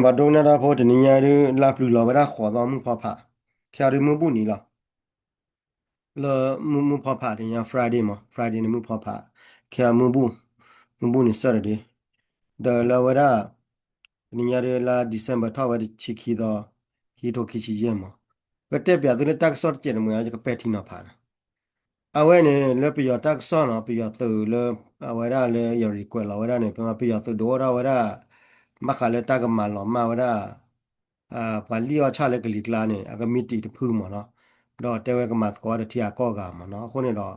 บัดโดนาดาพอตนี่ยาเรลาปลูลาวะดาขอดอมุพอผาแค่เรมุบุนี่ล่ะเลมุพอผาเนี่ย Friday มั้ง Friday นี่มุพอผาแค่มุบุนี่ Saturday เดลาวะดานี่ยาเรลา December ทาวะดิชิคีดอฮีโตคิชิเยมั้งก็เตะเปียตัวนี้ตักสอดเจนมึงอาจจะก็เป็ดที่น่าผา အဝဲနေလေပြရတက်ဆောင်းနော်ပြရသူလေအဝဲရလေရရီကွယ်လာဝဲရနေပြမပြရသူဒေါ်ရဝဲရမခါလေတက်ကမလောမဝဲရပလီယောချလေကလီကလာနေအကမီတီတဖူးမနော်တော့တဲဝဲကမတ်ကောတတီယာကောကမနော်ခုနေတော့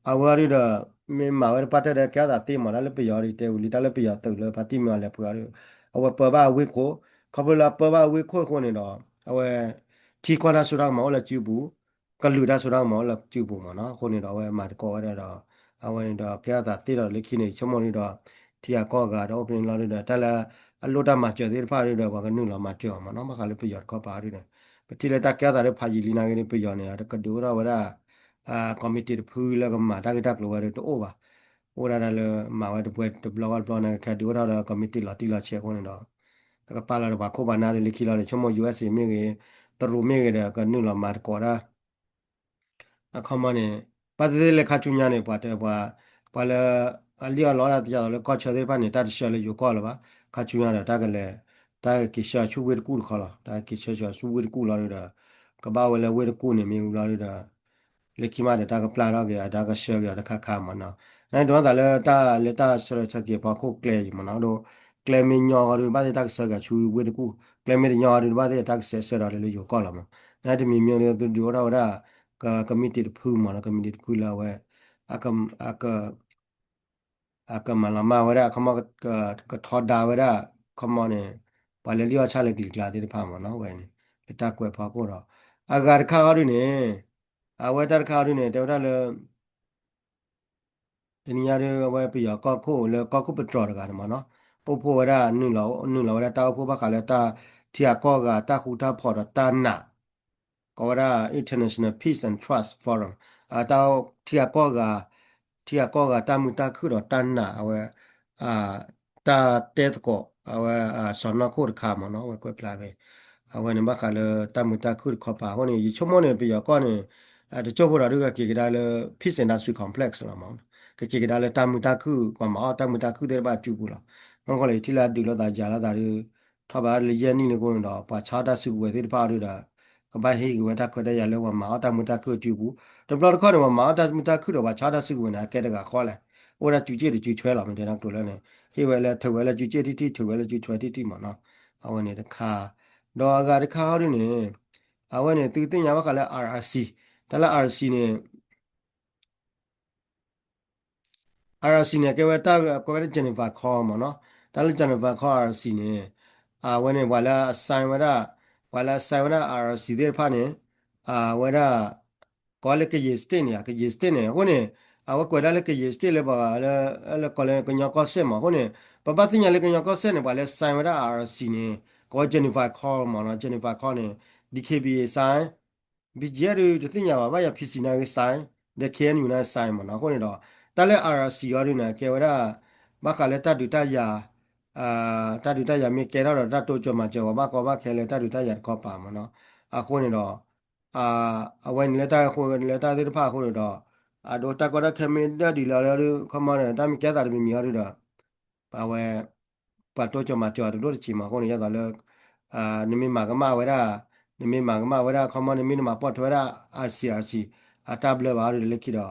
အဝဲရတော့မင်းမဝဲပတ်တဲ့ကျတာတိမလားလေပြရရီတဲဦးလီတလည်းပြရသူလေပါတိမလည်းပြရရီအဝဲပပဝိကိုခပလာပပဝိကိုခုနေတော့အဝဲတီကောလာဆူရမောလည်းကျူဘူးကလူဒါဆူရမောလည်းကျူဘူးမနော်ခုနေတော့ဝဲမတ်ကောရတော့အဝဲတော့ကျတာတိတော့လေခိနေချမောနေတော့တီယာကောကတော့ပြင်လာလို့တော့တလည်းအလုတမှာကျတဲ့ဖားရတော့ဘာကနုလာမှာကြောမှာနော်မခါလေးပြရကောပါရတဲ့ပတိလက်တကျတာတဲ့ဖာကြီးလီနာကနေပြရနေရတဲ့ကဒူရဝရကော်မတီဖူးလည်းကမှာတကတက်လိုရတော့အိုပါအိုရတာလည်းမှာဝဲတပွဲတဘလော့ကဘလော့နဲ့ခက်ဒူရတာကော်မတီလာတီလာချက်ခွန်းနေတော့တကပါလာတော့ဘာခုဘာနာလေးခီလာလေချမော USA မြေကြီးတရူမြေကြီးတဲ့ကနုလာမှာကောတာ အခမနဲ့ပတ်သက်လက်ခချူညာနေပါတယ်ဘာဘာလဲအလျော်လောလာတရားလဲကောချသေးပါနေတာတရှလေယူကောလပါခချူညာတာကလည်းတာကိရှာချူဝဲကူခလာတာကိရှာချူဝဲကူလာရတာကဘာဝဲလဲဝဲကူနေမြူလာရတာလက်ခိမတဲ့တာကပလာတော့ကြတာကရှောရတာခခမနော်နိုင်တော့တာလဲတာလက်တာဆရချက်ကြီးပါခုကလေမနော်တော့ကလေမညောရဘာတဲ့တာဆကချူဝဲကူကလေမညောရဘာတဲ့တာဆဆရလေယူကောလာမနိုင်တမီမျိုးလေသူတို့တော့committed phu mana committed phu la we akam akam la ma we akam ka thoda we khama ne pale liya cha le klik la de pha ma no we ne ta kwe pha ko ro agar kha ri ne a we tar kha ri ne de da le ဒီနေရာတွေဝယ်ပြီးတော့ကောက်ခိုးလေကောက်ခုပထရော်တကားမှာနော်ပုတ်ဖို့ရနုလောရတာဖို့ဘခါလဲတာတီယာကောကတာခုတာဖော်တာနာကောရာ International Peace and Trust Forum တောတီယာကောကတာမူတာခုတော့တန်နာဝဲအာတာတဲကောဝဲဆောင်းနခုခါမနော်ဝဲကွက်ပလာပဲအဝဲနေဘခါလဲတာမူတာခုခေါ်ပါဟိုနေချမောနေပြီးတော့ကောနေတချို့ဘော်တွေကကြေကြတယ် Peace Industry Complex လာမောင်း que dale tamutaku kwama tamutaku de ba tu bula ngol le tila du lo da ja la da ru tha ba le ye ni le ko ndo pa cha da su we de ba ru da ka ba he we da ko de ya le wa ma tamutaku tu bu de blo ko de ma tamutaku do ba cha da su we na ke de ga kho le o da ju je de ju chwe la me de na to le ne he we le thu we le ju je ti ti thu we le ju chwe ti ti ma na a we ne de kha do ga de kha ru ne a we ne tu tin ya ba ka le RRC da la RRC ne RC เนี่ยก็ว่าตาก็ว่าเจนนิฟาคอมเนาะตาลเจนนิฟาคอ RC เนี่ยวันนี้ว่าละไซน์ว่า RC เดี๋ยวพาเนี่ยว่าละก็เลยก็ยีสต์เนี่ยก็ยีสต์เนี่ยคนเนี่ยว่าก็ได้เลยก็ยีสต์เลยบอกแล้วก็เลยก็ยังก็เสร็จมาคนเนี่ยปะปัตติเนี่ยเลยก็ยังก็เสร็จเนี่ยว่าละไซน์ว่า RC เนี่ยก็เจนนิฟาคอมเนาะเจนนิฟาคอเนี่ย DKBA ไซน์บิเจอร์ที่เนี่ยว่าอย่าพิจารณาไซน์เด็กเขียนอยู่ในไซน์มันเนาะคนเนี่ย ตาเลอาร์ซียอรินะเกวราบักกะเลตาดุตายาตาดุตายามีเกราดตาโตจมาเจวบักกอบักเคเลตาดุตายาก็ปามเนาะคนนี่ดออ่าอวันเลตาคนเลตาดิพาคนนี่ดอโดตาก็ได้เคมีได้ดีแล้วเข้ามาเนี่ยตามีแก่ตามีมีอะไรดอปาเวปาโตจมาเจวดูจิมาคนนี่ยาตาเลอ่านี่มีมากมาเวรานี่มีมากมาเวราเข้ามานี่มีมาปอดเวราอาร์ซีตาเบลบาร์เลคิดอ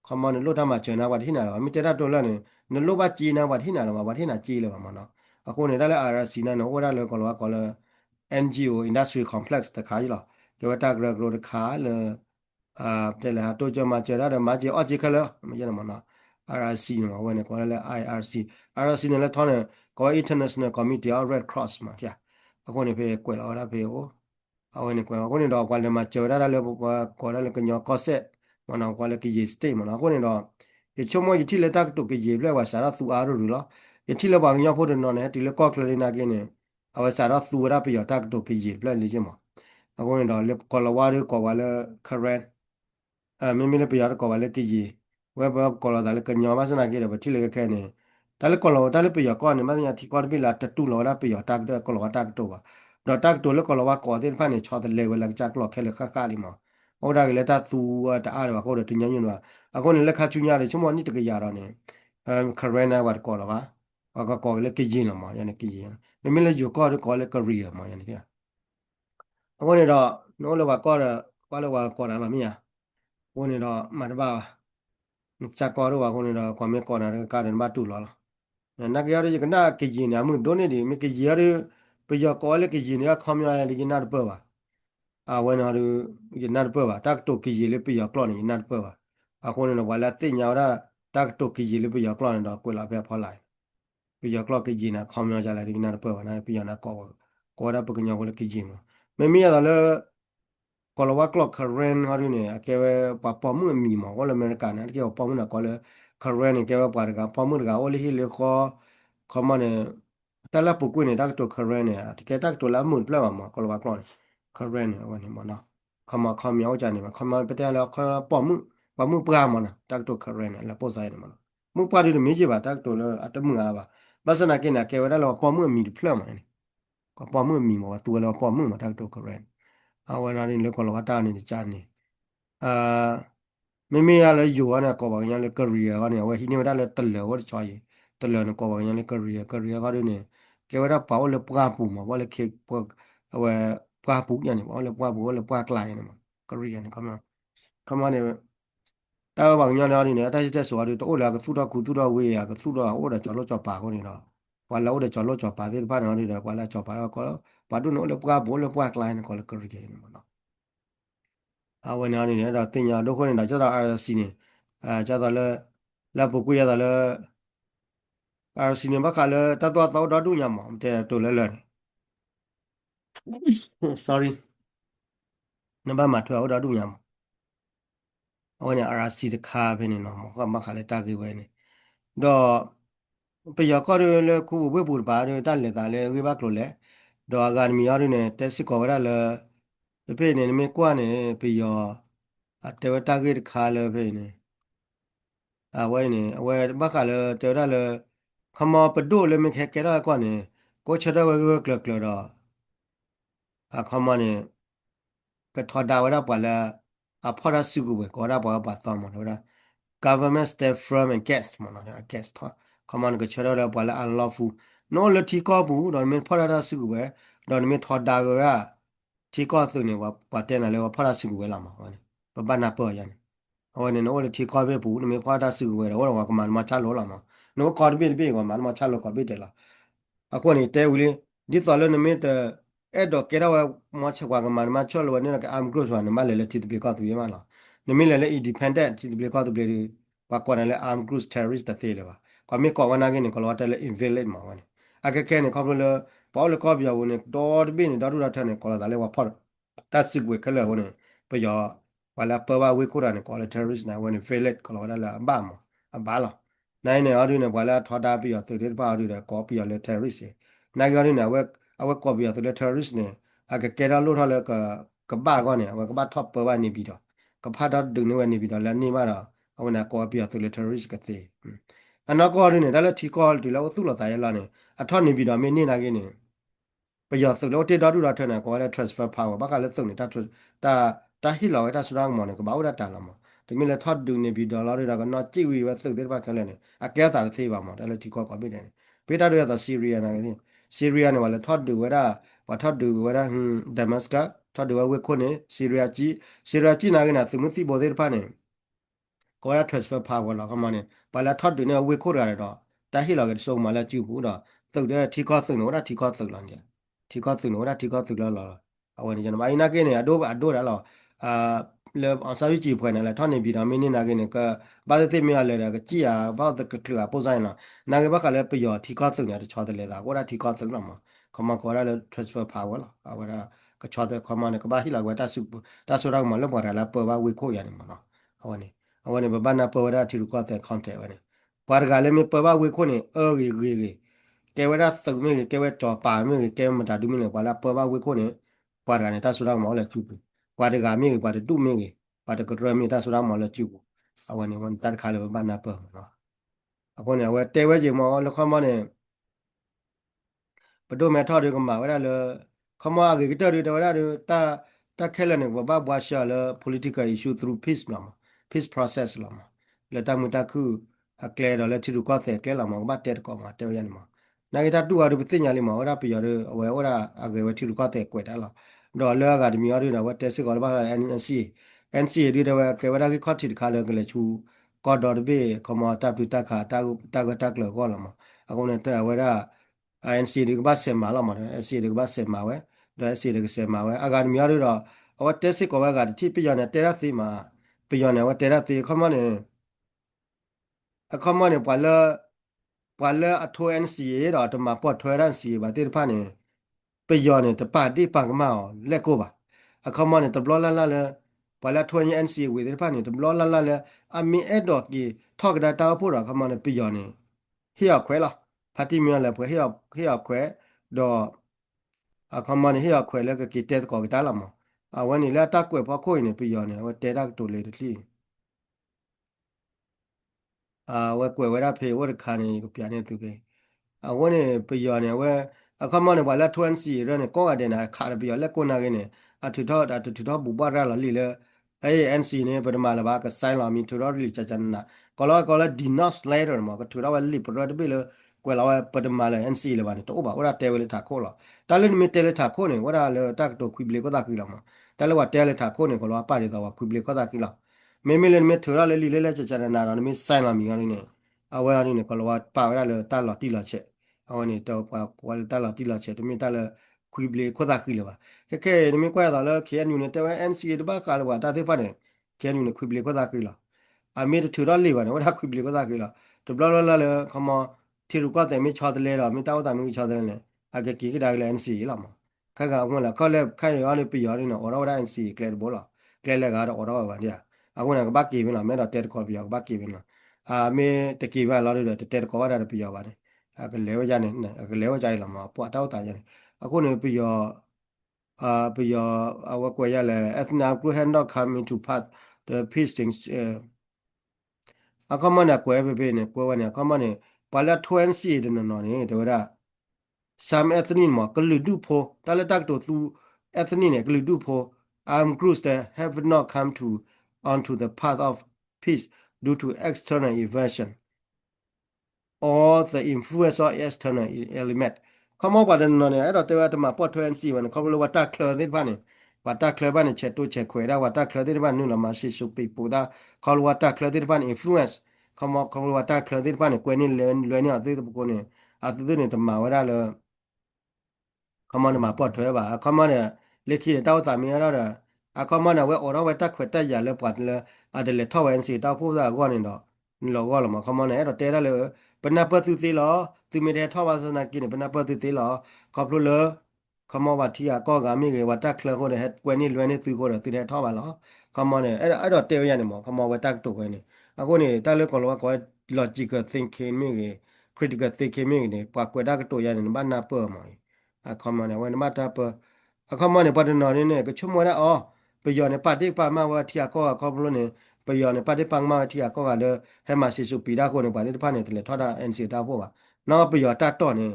คอมมอนโลดามาเจอนะวัดที่ไหนวะมิเตดาตัวแล้วเนี่ยนโลบาจีนะวัดที่ไหนวะวัดที่ไหนจีเลยวะมันเนาะအခုနေတယ်အာရစီနဲ့နော်ဟိုဒါလေကောလောကောလ NGO Industry Complex တခါကြီးလားကျဝတာဂရဂရတခါလေတဲ့လာတော့ကြမှာကျရတဲ့မာကြီးအကြီးခလဲမရမနော် RRC နော်ဝဲနေကောလဲ IRC RRC နဲ့လဲထောင်းနေကော International Committee of Red Cross မှာကြာအခုနေဖေကွယ်လာတာဖေဟိုအဝဲနေကွယ်အခုနေတော့ကွာလေမှာကျရတာလေကောလဲကညောကောဆက်မနော်ကွာလေကကြီး state မနော်အခုနေတော့ဒီချုံမကြီးတိလက်တက်တုတ်ကြီးလဲဝါစားရသူအားရလို့ယတိလဘာညဖို့တယ်နော်နဲ့ဒီလကော့ကလေးနာကင်းနေအဝစားရသူရပြရတက်တုတ်ကြီးပြလက်လေးချင်မအခုနေတော့လေကောလဝါရကောဝါလဲခရက်မင်းမင်းပြရကောဝါလဲကကြီးဝဲဘကောလာတယ်ကညောမစနာကြီးတယ်ဗတိလေခဲနေ tale pe yo ko ne ma nya ti ko bi la ta tu lo la pe yo ta de ko lo ta to ba do ta to le ko lo wa ko den fa ne cho de le we la ja ko ke le kha kha li ma o da ke le ta tu ta a ba ko de tu nya nyu ba a ko ne le kha chu nya le chu mo ni de ke ya ro ne karena wa ko la ba ko le ke jin la ma ya ne ke jin me me le yo ko le career ma ya ne ya a ko ne do no le wa ko le wa ko la la mi ya ko ne do ma de ba cha ko ro wa ko ne do ko me ko na ka de ba tu lo la na ke ya de ke na ke jin ya mu do ne de me ke ya de pe yo ko le ke jin ya kham ya le na de ba a we na de na de ba ta to ke ji le pe yo ko ni na de ba a ko ne wa la ti nya ra ta to ke ji le pe yo ko ni do ko la pe pho lai ပြကြကလော့ကကြီးနာခေါမြောကြလာဒီနာတော့ပါနာပြရနာကောရပကညောကလကကြီးမမမီရတော့ကောလဝကလော့ခရန်ဟာရင်းနေအကဲပပမှုမီမောလအမေရိကန်အကဲပမှုနာကောလခရန်ကဲပါရကပမှုကအိုလီဟီလေခေါမနေတလပုကွနေတက်တော့ခရန်နေတကဲတက်တော့လာမှုပလမကောလဝကလော့ခရန်နေဝနေမနာခမြောကြနေမှာခမပတဲလာခပမှုပကမနာတက်တော့ခရန်နေလာပို့ဆိုင်နေမလားမှုပါရီမေကြီးပါတက်တော့အတမှုငါပါ ဘာစနာကိနာကေဝဒါလောပေါ်မှုမီဖလမန်ကပေါ်မှုမီမောတူလောပေါ်မှုမတက်တော့ကရန်အဝနာရင်လေကောလောတာနေချာနေအာမေမေရလေယူရနာကောပါညာလေကရီယာကနေဝဟိနေမတာလေတလေဝတ်ချောရီတလေနကောပါညာလေကရီယာကရနေကေဝဒါပေါလေပွားပူမဝလေခေပွားအဝပွားပူညာနေဝလေပွားပူဝလေပွားကလိုက်နေမကရီယာနေကမနေတာဘာညာနာနေအတိုင်းတက်ဆိုရတော့လာကသုတော်ကုသုတော်ဝေးရကသုတော်ဟိုဒါကျော်လို့ကျော်ပါကုန်နေတော့ wala udah colo colo pati pa na udah wala coba kalau padu no le puka boleh puka lain kalau kerja ini mana awan ini ni ada tinggal doko ni dah jadi ada sini jadi le buku ya le ada sini bakal le tahu tahu dah dunia mah macam tu le sorry nampak matu dah dunia mah awan ni ada sini kah ni no mah bakal le tak ibu ni do ပယကောရလေခုဝေပူပါရတလေတာလေဝေဘကလိုလေဒေါ်ဂန်မီရနေတက်စီကောရလေဖေနေမေကွာနေပယအတေဝတာဂိခါလေဖေနေအဝဲနေအဝဲဘကလေတေရလေခမပဒိုလေမခဲကရကွာနေကိုချဒဝဲကလကလတော့အခမနေကထဒါဝရပါလာအဖော်ရစုကိုကောရပါပါတော့မလို့ government step from and guest မနော် guest ဟာ command ကချရရပါလာ unlawful no လတိကောဘူးတော့မင်းဖော်ရတာစုပဲတော့မင်းထော်ဒါကရတီကောသူနေပါတဲ့နာလေဖော်ရစုပဲလာမှာဟောပပနာပေါ်ရနေဟောနေ no လတိကောပဲဘူးမင်းဖော်ရတာစုပဲတော့ကမန်မချလို့လာမှာ no ကော်ဘီဘီကမန်မချလို့ကော်ဘီတယ်လားအခုနေတဲ့ဦးလေးဒီတော်လည်းနမင်းတဲ့အဲ့တော့ကေရဝမချကွာကမန်မချလို့နေက am group ဆိုနေမလည်းတီတပီကောသူရမလားနမင်းလည်း independent တီတပီကောသူလေပါကွာလည်း am group terrorist တဲ့လေပါကွာမေကောဝနာကင်းကောလောတယ် invalid မှာဝနေအကခဲနေကောဘလပေါ်လကောပြောင်းနေတော်ဘင်းတော်ရထနေကောလာတယ်ဝဖော်တတ်စစ်ဝဲခလဲဝနေပယောဝလာပဝဝေကိုရနေကောလ terrorist နာဝနေ valid ကောလာတယ်အဘာမအဘာလားနိုင်နေအရင်းနဲ့ဘလာထော်တာပြီးတော့သူတွေပါရတဲ့ကောပြီးတော့လေ terrorist နိုင်ရင်းနဲ့အဝကောပြီးတော့လေ terrorist နဲ့အကကဲရလို့ထားလေကဘာကောနေအဝကဘာ top ပဝနေပြီးတော့ကဖာတော့ဒုနေဝနေပြီးတော့လည်းနေမှာတော့အဝနာကောပြီးတော့လေ terrorist ကတဲ့အနောက်ကောရင်းနဲ့ဒါလည်းထီကောဒီလောက်သူ့လောက်တာရလာနေအထောက်နေပြီးတော့မင်းနေနာကင်းနေပယောစုလို့တေတော်တူတာထက်နေကောလည်း transfer power ဘာကလည်းသုံးနေတာတာဟီလောတာစရအောင်မနေကဘာဝရတာလာမဒီမီလည်းထောက်ဒူနေပြီးဒေါ်လာတွေကတော့ကြည့်ဝီပဲသုတ်တဲ့ဘာကလည်းနေအကဲတာသေးပါမှာဒါလည်းထီကောကပြတယ်ပေတာတွေကတော့ဆီးရီးယားနိုင်ငံဆီးရီးယားနဲ့လည်းထောက်ဒူဝရဘာထောက်ဒူဝရဒမတ်စကထောက်ဒူဝဲခွနေဆီးရီးယားကြီးနာကနာသူမသိဘောတဲ့ဖာနေကောရ transfer power လာကမနေဘာလာထောက်ဒူနေဝဲခိုးရတယ်တော့တာဟီလောကစုံမလာကြည့်ဘူးတော့သုတ်တဲ့ထီကောသုတ်နော်ထီကောသုတ်လာတယ်ထီကောသုတ်နော်ထီကောသုတ်လာအဝင်ကျွန်တော်အိနာကင်းနေအဒိုဒါလောအာလေအစာကြီးဖွယ်နေလဲထောင်းနေပြီးတော့မင်းနေနာကင်းနေကဘာသိမရလဲကကြည်ရဘာတကကလပိုဆိုင်လားနာကဘကလည်းပြောထီကောသုတ်နေတယ်ချောတယ်လေဒါကိုရထီကောသုတ်လာမှာခမကောရလဲ transfer power လာအဝရကချောတယ်ခမနေကဘာဟိလာဝတာဆုတော့မလောပေါ်လာပေါ်ပါဝေခိုးရတယ်မနော်အဝနေဘဘနာပေါ်ရထီကောတဲ့ content ဝနေပါရကလည်းမပေါ်ပါဝေခိုးနေအော်ရီကဲဝရသုတ်မင်းကဲဝတော်ပါမင်းကဲမတာဒူမင်းလေဘာလာပေါ်ပါဝေခိုးနေပါရကနေတဆုတော့မောလဲကျူပါတကမင်းပါတတူမင်းပါတကဒရမင်းတဆုတော့မောလဲကျူအဝနေဝန်တတ်ခါလေဘနာပေါ်နော် အခုနေဝဲတဲဝဲကြီးမောလခမနေပဒိုမဲထော်ဒီကမှာဝဲလာခမအဂေကတော်ဒီတော်လာတာခဲလနေဘဘဘွားရှာလ political issue through peace လာမှာ peace process လာမှာလက်တမတခုအကလဲတော်လက်ထီရူကတဲ့ကဲလာမှာဘာတဲကောမှာတဲရန်မှာနိုင်တာတူအရူပတင်ညာလေးမှာဝရပြရဝဲဝရအဂေဝထီရူကတဲ့ကွက်တာလာတော့လောကဒီမျိုးရတော့ဝတဲစစ်ကောဘာ NNC NCA ဒီတော့ကေဝရကခေါတိခါလကလေချူကော်တော်ဘေခမတာပူတာခါတာကလောကောလာမှာအခုနေတဲ့ဝရ ANC ဒီကဘာစင်မာလာမှာ ANC ဒီကဘာစင်မာဝဲဒါ ANC ဒီကစင်မာဝဲအဂါဒီမျိုးရတော့အဝတက်စစ်ကောဘာကတိပြရနေတဲ့ရသီမှာပြရနေဝတဲရသီခမနေအခမနေပါလာအထို NCA တော့တမပတ်ထွဲရန်စီဘာတိဖာနေပြရနေတပါတိပကမောလက်ကိုပါအခမနေတဘလလာလာပါလာထွဲ NCA ဝေတိဖာနေတဘလလာလာအမီအဲ့တော့ကီထောက်ဒါတာဖို့တော့ခမနေပြရနေဟိယခွဲလားဖာတိမြန်လည်းဖွဲ့ဟိယခွဲတော့အခမနေဟိယခွဲလည်းကကီတက်ကောကတာလာမအဝနေလာတက်ကွယ်ဖို့ခွေနေပြရနေဝတဲရတူလေတလီဝဲကွယ်ဝဲရဖေဝဲခါနေကိုပြနေသူကေအဝနေပြရနေဝဲအခမနေပါလာ20ရနေကောကတဲ့နာခါရပြလက်ကိုနာကနေအထူထောဘူပါရလာလီလေအဲ NC နေပဒမာလာဘာကဆိုင်လာမီထူတော်လီချချန်နာကောလာဒီနော့စ်လေတာမကထူတော်ဝလီပရဒဘီလေကွယ်လာဝပဒမာလာ NC လေဘာနေတော့ဘာဝရတဲဝလေတာခိုလာတာလင်းမီတဲလေတာခိုနေဝရလေတက်တော့ခွီဘလေကိုတာကီလာမတာလဝတဲလေတာခိုနေကောလာပါရီတော့ခွီဘလေကိုတာကီလာမေလေမေထူတော်လေလီလေချချန်နာတော့မီဆိုင်လာမီကလည်းနေအဝဲရနေကောလာပါဝရလေတာလာတီလာချက်အဝနေတော့ကွာတာလာတီလာချက်တမီတာလေခွီဘလေကိုတာကီလာပါကဲနမီကွာတော့လေ KNU နဲ့တဲ NCA တပါကလာဝတာသေးပါနေ KNU နဲ့ခွီဘလေကိုတာကီလာအမေထူတော်လေပါနေဝတာခွီဘလေကိုတာကီလာတဘလလလေခမတီရူကတဲ့မေချာတလေတော့မေတောက်တာမေချာတယ်လေအကကီကဒါကလေ NCA လာမှာခက်ကဝင်လာခေါ်လေခိုင်ရလေးပြရနေတော့အော်ရဝ NCA ကလေဘောလာကလေလေကတော့အော်ရဝပါနေအခုနကဘာကီဝင်လာမဲတော့တဲခေါ်ပြရဘာကီဝင်လာမေတကီပါလာလို့တဲခေါ်ရတာပြရပါတယ်ကလေဝကြနေကလေဝကြရလာမှာပွားတောက်တာရနေအခုနေပြရပြရအဝကွယ်ရလေ ethnic group had not come into part the peace things အခမနာကွယ်ပဲနေကွယ်ဝနေအခမနေပါလာ20တဲ့နော်နေတော့ some ethnic မှာကလူဒုဖိုတလတက်တော့သူ ethnic နဲ့ကလူဒုဖို groups that have not come to onto the path of peace due to external invasion or the influence of external element เขาบอกว่าเนี่ยเราแต่ว่าจะมาปอดทวนสีวันเขาบอกว่าตาเคลอที่บ้านเนี่ยว่าตาเคลอบ้านเนี่ยเช็ดตัวเช็ดขวดได้ว่าตาเคลอที่บ้านนู่นเรามาชิสุปีปูได้เขาบอกว่าตาเคลอที่บ้าน influence เขาบอกว่าตาเคลอที่บ้านเนี่ยกวนนี่เลยเนี่ยที่ตะปุกเนี่ยอาทิตย์เนี่ยจะมาว่าได้เลยเขามาเนี่ยมาปอดทวนว่าเขามาเนี่ยเล็กขี้เนี่ยเต้าสามีแล้วเนี่ยเขามาเนี่ยว่าโอ้เราไว้ตาขวดได้ยาเลยปอดเลยอาจจะเลยท่อแหวนสีเต้าพูดได้ก็เนี่ยเนาะเราก็เรามาเขามาเนี่ยเราเตะได้เลยเป็นนับเปิดซื้อหรอซื้อไม่ได้ท่อวาสนากินเป็นนับเปิดซื้อหรอขอบรู้เลย ခမောဝတိယကောကမိကေဝတက်ခလခိုတဲ့ဟက်ကွယ်နေလွယ်နေသူကိုတော့တည်တဲ့ထောက်ပါလားခမောနဲ့အဲ့တော့တေရနေမောခမောဝတက်တုတ်ပဲနေအခုနေတက်လို့ကောလောကော logical thinking မိကေ critical thinking မိကေပွားကွယ်တက်တုတ်ရနေဘာနာပေါ်မောအခမောနဲ့ဝနမတာပအခမောနဲ့ပတ်နော်နေကချုံမရအောပယောနဲ့ပတ်တိပါမဝတိယကောကောဘလို့နေပယောနဲ့ပတ်တိပန်းမဝတိယကောကလည်းဟဲမစီစုပီဒါကိုနေပတ်တိဖာနေတယ်ထောက်တာ NC တာဖို့ပါနောက်ပယောတတ်တော့နေ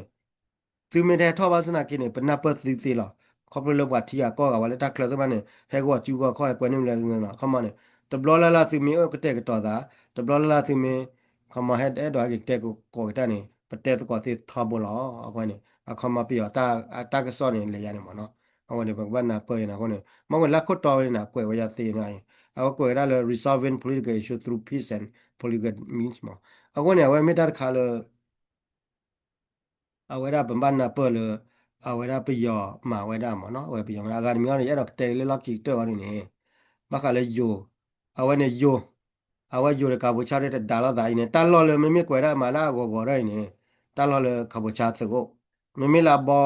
သူမတဲ့ထောပါစနာကိနေပနပသီသီလာခေါပလလဘတ်တီယာကောကဝလက်တကလသမနေဟဲကောကျူကောခေါကွနေမလဲနော်ခမနေတဘလလာလာသူမီကတဲ့ကတော့တာတဘလလာသူမီခမဟက်အဲ့တော့ကတဲ့ကိုကောကတနေပတဲ့ကောသီထဘလောအခွနေအခမပြတာတာကစောနေလေရနေမနော်အခွနေဘဘနာပေါ်ရနာခွနေမဝလက်ခွတ်တော်ရနာကွယ်ဝရသေးနေအကွယ်ရလ resolving political issue through peace and political means မအခွနေဝဲမေတ္တာခါလအဝဲရပပနာပေါ်လအဝဲရပယောမာဝဲရမနော်ဝဲပယောမာဂါမီယောရတော့တဲလေလောက်ကြီးတော့ရနေဘခလည်းယိုအဝဲနေယိုအဝဲယိုရကဘူချတဲ့ဒါလာတိုင်းနဲ့တန်လော်လေမမေကွယ်ရမာလာကိုကိုရိုင်းနေတန်လော်လေကဘူချသကိုမမေလာဘော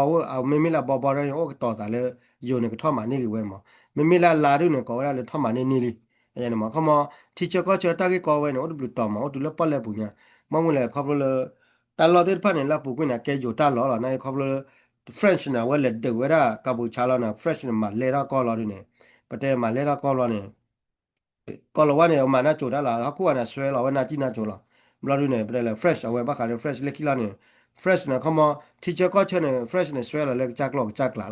မမေလာဘောဘောရယောတော်တာလေယိုနေကထောမှာနေဝဲမှာမမေလာလာရုနေကောရလေထောမှာနေနေလီအဲ့နမခမတီချကောချတာကေကောဝဲနော်ဒဘလတော်မောဒူလပတ်လက်ပူညာမမလေခဘလတန်လော်တဲ့ဖက်နေလာပူကွင်းနာကဲဂျိုတန်လော်လာနေခဘလ French နာဝဲလက်ဒဝဲရာကဘူချလာနာ French မှာလေရာကောလာရနေပတဲမှာလေရာကောလာနေကောလဝါနေမှာနာချိုတာလာအခုကနာဆွဲလာဝနာကြည့်နာချိုလာ bla du ne bla fresh awe ba ka fresh le kila ne fresh ne kama teacher ko chene fresh ne swela le chak la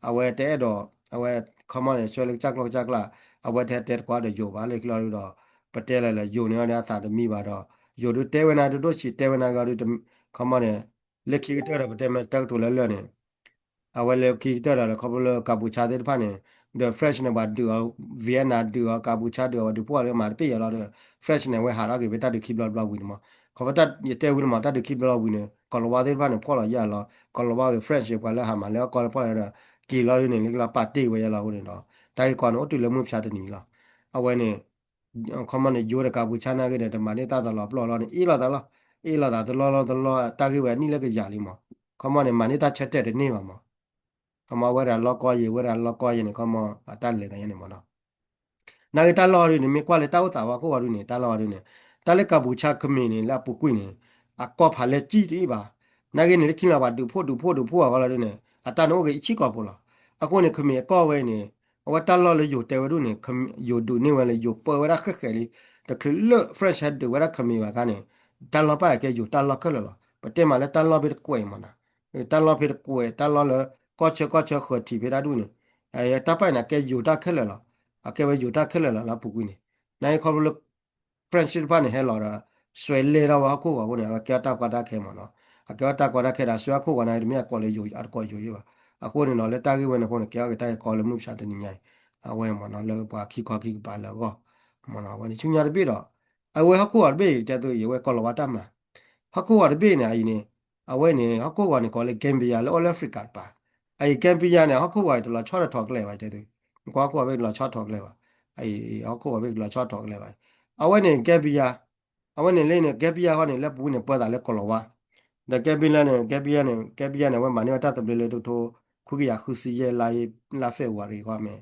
awe te do awe kama ne swela chak la awe te kwa de yo ba le kila du do patela le yo ne ya sa de mi ba do yo du te wena du do chi te wena ga du kama ne le ki te da te me tak to le ne awale ki tara la kabula kabucha de pane the fresh ne ba du vienna du kabucha du du po le ma pe ya la de fresh ne we hara ke beta de ki bla bla wi ma ko beta ye te wi ma ta de ki bla wi ne ko lo wa de pane po la ya la ko lo wa ke fresh ye kwa la ha ma le ko po la ki la ne le la pa te we ya la wi ne do dai ko no tu le mu pya de ni la awe ne ko ma ne jo de kabucha na ke de ma ne ta da la plo la ne i la da la i la da de lo ta ke we ni le ke ya li ma ko ma ne ma ne ta chet de ne ma ama wera loko ye wera loko ye ne kama atale da ye ne mona na ke ta lo ri ne me kwa le ta o ta wa ko wa ri ne ta lo ri ne ta le ka bu cha kme ne la pu kwi ne a ko pha le ji ri ba na ke ne le kin la ba du pho wa la ri ne ata no ke chi ko po la a ko ne kme ko we ne wa ta lo le yo te wa ru ne yo du ne wa le yo po wa ra khe khe li ta ke le fresh had de wa ra kme wa ka ne ta lo pa ke yo ta lo ke lo pa te ma le ta lo be ko e mona ta lo be ko e ta lo le ko che kho ti be da du ne ta pa na ke yo ta khe le la a ke we yo ta khe le la pu kwi ne na ko lo friendship ဘာနဲ့ဟဲလာတာဆွဲလေတော့အခုကဘုန်းကကတာကတာခဲမှာနော်အကတာကတာခဲတာဆွဲအခုကနိုင်မြကောလေယူအကောယူရပါအခုနေတော့လက်တာကြီးဝင်နေခုန်ကကတာကောလေမှုဖြတ်တယ်ညိုင်အဝဲမှာနော်လောပါခိခေါခိပါလောမနော်ဝင်ချူညာတပြတော့အဝဲအခုကဘေးတဲ့သူရေဝဲကောလဝတာမှာအခုကဘေးနေအရင်နေအဝဲနေအခုကနေကောလေဂမ်ဘီယာလောအော်အာဖရိကပါအဲဂမ်ဘီယာနေအခုကတော့လာချော့ထော်ကလဲပါတဲ့သူကွာကွာပဲလာချော့ထော်ကလဲပါအဲအခုကပဲလာချော့ထော်ကလဲပါအဝဲနေဂမ်ဘီယာအဝဲနေလေးနေကက်ပီယာဟောနေလက်ပူးနေပွဲတာလဲကော်လောဝါဒါကက်ပီလာနေကက်ပီယာနေဝဲမနေဝတတ်တပလေတူတူခုကရခုစီရဲ့လာဖေဝါရီဟောမယ်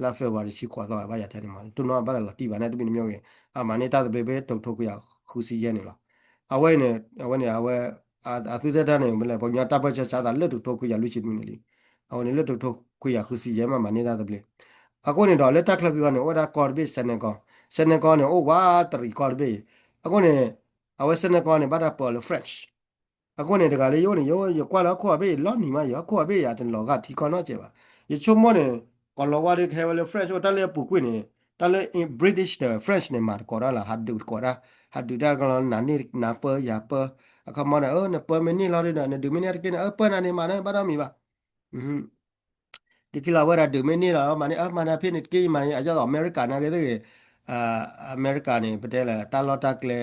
လာဖေဝါရီရှိခွာတော့ဘာရတဲ့မှာတူနော်ဘာလာတီပါနေတပိမျိုးရဲ့အမနေတတ်တပလေပဲတူတူကရခုစီရဲ့နေလားအဝဲနေအသူတဲ့နေမလဲဘောညာတပ်ပတ်ချတာလက်တူတူကရလူရှိမှုနေလေအဝဲနေလက်တူတူကရခုစီရဲ့မနေတတ်တပလေအခုနေတော့လက်တက်ခလကနေဝဒါကော်ဘစ်စနေကောနေအိုဝါတရီကော်ဘစ်အခုနေအဝဲစနေကောနေဘာတာပေါ်လဖရက်ချ်အခုနေတကလေးယောကွာလာခွာဘေးလော်နီမယောခွာဘေးရတဲ့လောကဒီကောနော်ကျေပါယချုံမနေကောလောဝါဒီခဲဝဲလဖရက်ချ်တလည်းပူကွနေတလည်း in British တဲ့ French နေမှာကောရလာဟာဒူကောရာဟာဒူဒါကလောနာနီနာပရပအခမနာနပမနီလာရနေဒူမီနီရကိနပနာနေမနာဘာဒမီပါဒီကလာဝရဒူမီနီလာမနီအမနာဖိနစ်ကိမနီအကြတော့အမေရိကန်နာကေတဲ့အမေရိကန်နေပတဲလာတာလော်တာကလေ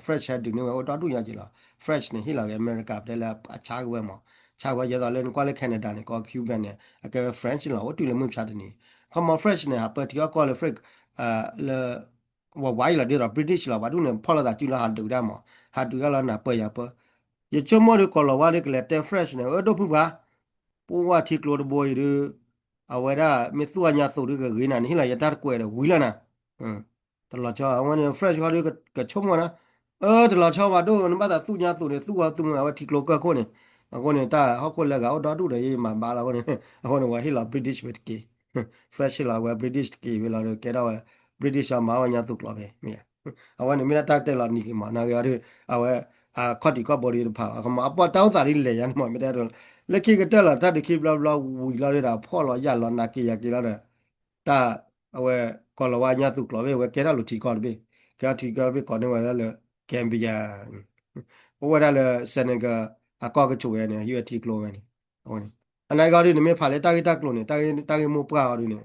fresh ဒူနေဝတော်တူရကြလား fresh နေဟိလာကေအမေရိကန်ပတဲလာအခြားဝဲမှာခြားဝဲရတော့လဲကွာလေကနေဒါနေကော Cuban နေအကေ French လာဝတူလေမှုဖြတ်တယ်နေခမ fresh နေအပတ်တီကောလေ fresh လေဝိုင်လာဒီတော့ British လာဘာတူနေဖော်လာတာကျူလာဟာဒူဒါမဟာဒူကလာနာပရပရချုံမော်ကောလဝါဒီကလေတဲ fresh နေတော့ဖူပါပူဝါတီကလိုဘိုရီအဝဲရာမေသူအညာဆိုရကဂိနာနေဟိလာရတာကွဲတယ်ဝီလာနာတလာချောအဝန် fresh ကလေးကချုံမနာတလာချောပါတော့နမတာသူညာဆိုနေသူကသူမှာတီကလိုကခိုးနေအခုနေတာဟောက်ကိုလက်ကတော့တူတယ်ရေးမှာပါလာကနေအခုနေဝဟိလာ British ပဲကေ fresh လာဝဲ British ကေဝလာတော့ကဲတော့ British မှာဝညာသူကလာပဲမြေအဝန်နေမတာတက်လာနေကမှာနာကြရအဝဲခေါ်တီကဘော်ဒီဖာအကမအပေါ်တောင်းတာလေးလေရန်မမတဲ့တော့လက်ခိကတက်လာတတ်တခိဘလဘလဝီလာရတာဖော်လာရလာနာကေရကေလာတဲ့တာအဝဲကောလဝါညာသူကလပဲဝဲကဲရလူတီကောပဲကဲတီကောပဲကောနေဝဲလဲကမ်ဘီယာဘဝရလဲစနေကအကောကချိုရဲနေယူတီကလိုပဲနေဟောနေအနိုင်ကောဒီနေမဖာလေတာဂီတာကလိုနေတာဂီမိုပကာဒီနေ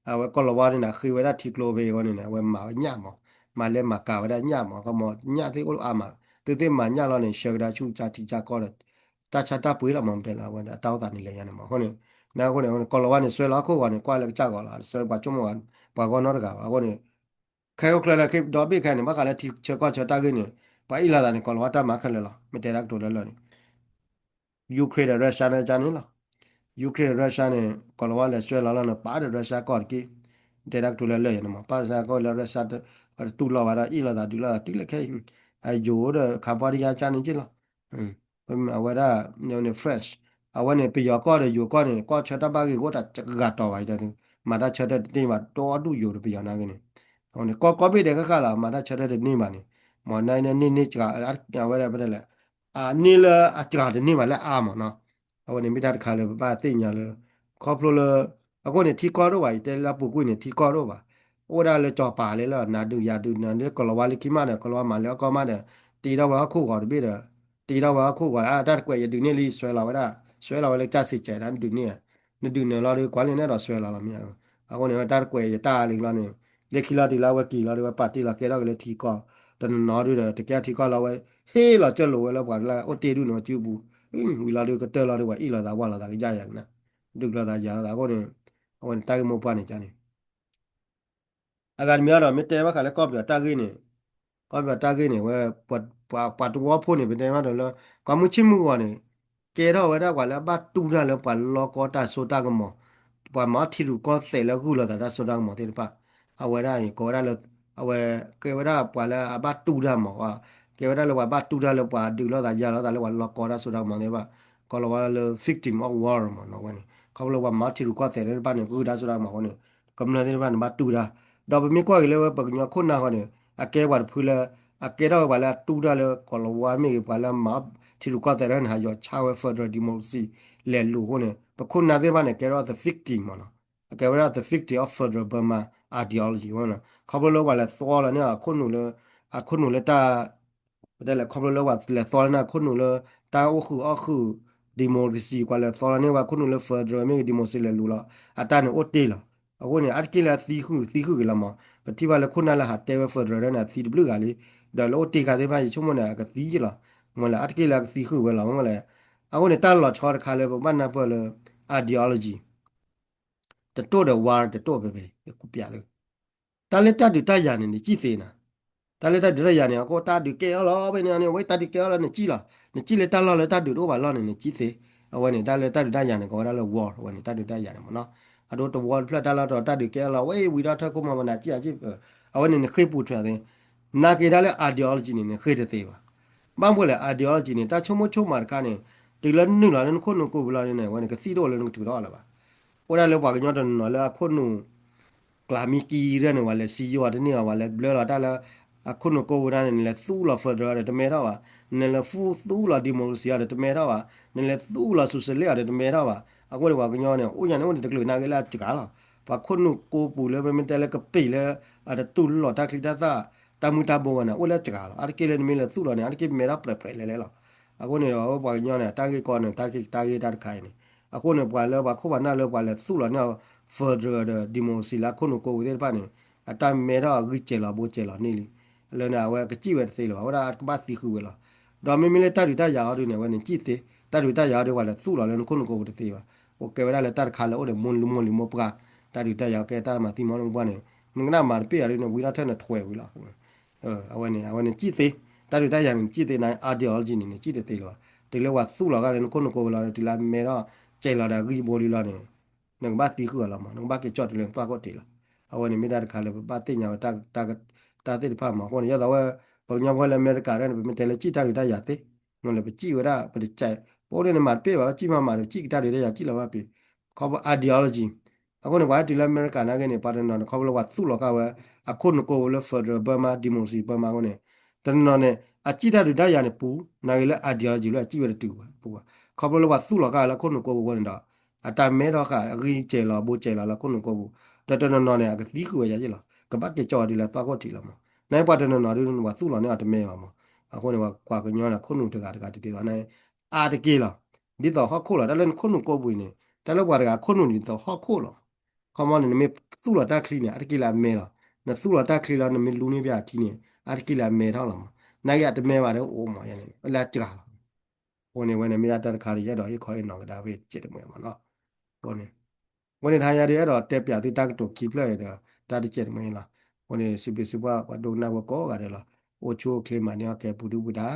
အဝဲကောလဝါနေခိဝဲတာတီကလိုပဲဟောနေဝဲမာညမောမာလဲမာကာဝဲတာညမောကမောညသေးကိုအာမတေမာညလောနေရှေကတာချူချာတီချာကောတဲ့တာချာတာပွေးလာမောင်တယ်လာဝဲတာတောက်တာနေလဲရနေမောဟောနေနာကိုနေကောလဝါနေဆွဲလာခိုးကနေကွာလဲကြောက်ကောလာဆွဲပါကျုံမောပါကောနော်တကာဟောနေခဲခလလာခေဒေါ်ဘေခဲနေမကလည်းတီချေကောချတာကိနေပါအီလာတာနေကောလဝါတာမခလဲလာမတဲရက်တိုလဲလောနေယူကရိန်းရုရှားနဲ့ဂျာနေလားယူကရိန်းရုရှားနဲ့ကောလဝါလဲဆွဲလာလာနေပါတဲ့ရုရှားကော့ကီတဲရက်တိုလဲလဲရနေမှာပါရှာကောလဲရုရှားတူလာပါတာအီလာတာတူလာတီလက်ခဲအယိုးတဲ့ခါပါရီယာချာနေကြလားအဝဲတာနေ fresh အဝဲနေပြရကောတဲ့ယူကောနေကောချတာပါကြီးကိုတာကတော့ပါတဲ့မာတာချက်တဲ့နေမှာတော်တူယူပြရနာကနေဟိုနေကောပိတဲ့ခါလာမာတာချက်တဲ့နေမှာနေ mà nay nên nên chả ăn nhà vậy là bây giờ là ni là chả thì ni mà là mà nó àวันนี้ไม่ได้ขายเลยบ้าติ่งอย่างเลยครอบครัวเลยคนเนี่ยที่ก้อด้วยแต่ละปุกุยเนี่ยที่ก้อด้วยว่ะโอ้ได้เลยจ่อป่าเลยแล้วนาดูยาดูนาเนี่ยก็ละวันเลยคิดมาเนี่ยก็ละวันมาแล้วก็มาเนี่ยตีเราว่าคู่ก่อนพี่เด้อตีเราว่าคู่ก่อนได้กว่าอย่าดูเนี่ยรีสวยเราไว้ได้สวยเราเลยจ้าสิใจนั้นดูเนี่ยนี่ดูเนี่ยเราเลยกว่าเลยเนี่ยเราสวยเราละเนี่ยคนเนี่ยได้กว่าอย่าตาเลยเราเนี่ยเล็กขี้เราดีเราว่ากี่เราดีว่าปาร์ตี้เราแกเราเลยที่ก้อแต่นอดูเด้อแต่แกที่ก้อเราไว้เฮ้เราจะรู้ไว้แล้วว่าเราโอเตดูเนาะจูบู we la de ko te la de wa i la da wa la da ja ya na du la da ja da ko ne on ta mo pa ne ja ne agar mi ara mi te wa ka le ko bi ta gi ne ko bi ta gi ne we pa tu wa pho ne bi te ma do lo ko mu chi mu wa ne ke ro wa da wa la ba tu da le pa lo ko ta so ta ko mo pa ma thi ru ko se la gu la da so da mo te pa a wa da ko da le a we ke wa da pa la ba tu da mo wa ke wa da le wa ba tu da le pa du lo da ja lo da le wa lo ko da so da mo ne ba ko lo wa le victim of war mo no wa ne ko lo wa ma thi ru ko te le ba ne gu da so da mo ne ko na de ba ne ba tu da ดอกไปมีกว่าเลยว่าปักญาคนนาเขาเนี่ยอาเกวัดพูละอาเกเราว่าละตูดาเลยก็ละว่ามีว่าละมาที่รู้ก็แต่ละหายอชาวเฟอร์ดดิโมซีเลลูคนเนี่ยปักคนนาเดบ้านเนี่ยแกเรา the victim มันนะแกว่า the victim of federal Burma ideology มันนะเขาบอกเลยว่าละตัวละเนี่ยคนหนูเลยคนหนูเลยตาได้แหละเขาบอกเลยว่าละตัวละนะคนหนูเลยตาโอคือดิโมซีกว่าละตัวละเนี่ยว่าคนหนูเลยเฟอร์ดไม่ดิโมซีเลลูละอาตาเนี่ยโอเตละ အခုနေအတကိလာသီခုကလာမပတိပါလခုနလာဟာတဲဝဖဒရနာသီဘလူကလေဒါလို့တေကတဲ့ဘာချုံမနာကသီလာမလာအတကိလာသီခုပဲလာမလဲအခုနေတာလောချောခါလေဘာနာပေါ်လေ ideology တတော့တဲ့ war တတော့ပဲခုပြတယ်တလည်းတတူတရနေကြည့်စေနာတလည်းတတူတရနေကိုတတူကဲလောပဲနေဝဲတတူကဲလောနေကြည့်လားနေကြည့်လေတလောလေတတူတော့ဘာလောနေကြည့်စေအဝဲနေတလည်းတတူတရနေကောတလည်း war ဝဲနေတတူတရနေမနော်အတော့တ war ဖလက်တလာတော့တတူကဲလောဝဲဝီတော့ထက်ကိုမမနာကြည့်ကြည့်အဝဲနေခေပူထွက်တယ်နာကေတလည်း ideology နေခေတဲ့သေးပါဘာမို့လဲ ideology နေတာချုံမချုံမာကနေဒီလနုလာနခုနကိုဘလာနေဝဲနေကစီတော့လည်းတူတော့လာပါဟိုလည်းဘာကညတော့နော်လာခုနกลามีกีเรื่องว่าเลยซีโอที่นี่ว่าเลยเบลอได้แล้วคนก็ว่าเนี่ยเลยสู้ละเฟดรัลแต่ไม่ได้ว่าเนี่ยเลยสู้ละดิโมคราซีแต่ไม่ได้ว่าเนี่ยเลยสู้ละโซเชียลแต่ไม่ได้ว่าก็เลยว่ากันย้อนเนี่ยโอ้ยเนี่ยวันนี้ตะกลุยนาเกล้าจิกาละพอคนก็ปูเลยไม่แต่เลยก็ปีเลยแต่ตู้หลอดตาคลิดตาตามุตาโบนะโอ้เลยจิกาละอะไรกิเลนมีเลยสู้ละเนี่ยอะไรกิไม่รับเปรย์เลยละก็เนี่ยว่ากันย้อนเนี่ยตาเกก่อนเนี่ยตาเกตาขายเนี่ยก็เนี่ยว่าเลยว่าเขาว่าน่าเลยว่าเลยสู้ละเนี่ย further democracy la kono ko we pa ne ata mera gi chela bo chela ni li le na we ka chi we se lo ora ka ba ti khu we la do me me le ta ru ta ya ru ne we ne chi te ta ru ta ya ru wa le su lo le kono ko de te ba o ke we la le ta kha le o de mon li mo pra ta ru ta ya ke ta ma ti mo lo ba ne ngna ma pe ya ru ne we la the ne thwe we la awane chi te ta ru ta ya ne chi te na ideology ni ne chi te lo te le wa su lo ga le kono ko la ti la mera chela da gi bo li la ne หนึ่งบ้านตีคืออะไรมั้งหนึ่งบ้านเกี่ยวจอดเรื่องฟ้าก็ตีละเอาวันนี้ไม่ได้ขายเลยบ้านตีเนี่ยตาตีผ้ามาคนนี้เราว่าบางอย่างคนอเมริกาเนี่ยเป็นเทเลจีตาหรือได้ยาตีมันเลยไปจี้ว่าได้ไปใจพวกนี้มาเปี้ยว่าจี้มาจี้ตาหรือได้ยาจี้เราว่าปีเขาบอก ideology เอาคนว่าที่อเมริกาเนี่ยเนี่ยประเด็นนั้นเขาบอกว่าสู้หรอกว่าอาคนก็ว่า federal Burma democracy Burma คนนี้แต่นั่นเนี่ยอาจี้ตาหรือได้ยาเนี่ยปูนั่นก็เลย ideology เลยจี้ว่าได้ตัวปูเขาบอกว่าสู้หรอกว่าคนก็ว่าคนนั้น à ta mẹ đó cả ghi chế là bố chế là con nó đó đó nó này cái tí khơi vậy là cái bắt cái trò đi là tao có chỉ là mà nãy bắt nó nói đi nó tu là nó ở mẹ mà à con này qua cái nhỏ là con nó được cái thì này à thì kia là đi tao họ khô là đã lên con nó có bụi này đã lúc qua cái con nó đi tao họ khô là không mà này mẹ tu là ta clean này à kia là mẹ là nó tu là ta clean là nó mẹ luôn này bây giờ này à kia là mẹ đó là mà nãy giờ thì mẹ mà đó ôm mà vậy này là chả con này mình đã đặt khai ra đó cái khỏi nó cái đào về chết được mà nó conวันนี้ทายาเดียดอเตปยาติตักตุคีเพลย์เดอตาดิเจ็ดมั้ยล่ะวันนี้สิบว่าว่าโดนนาว่าก็กะเดล่ะโอโชเคลมาเนี่ยแกปูดูบูดา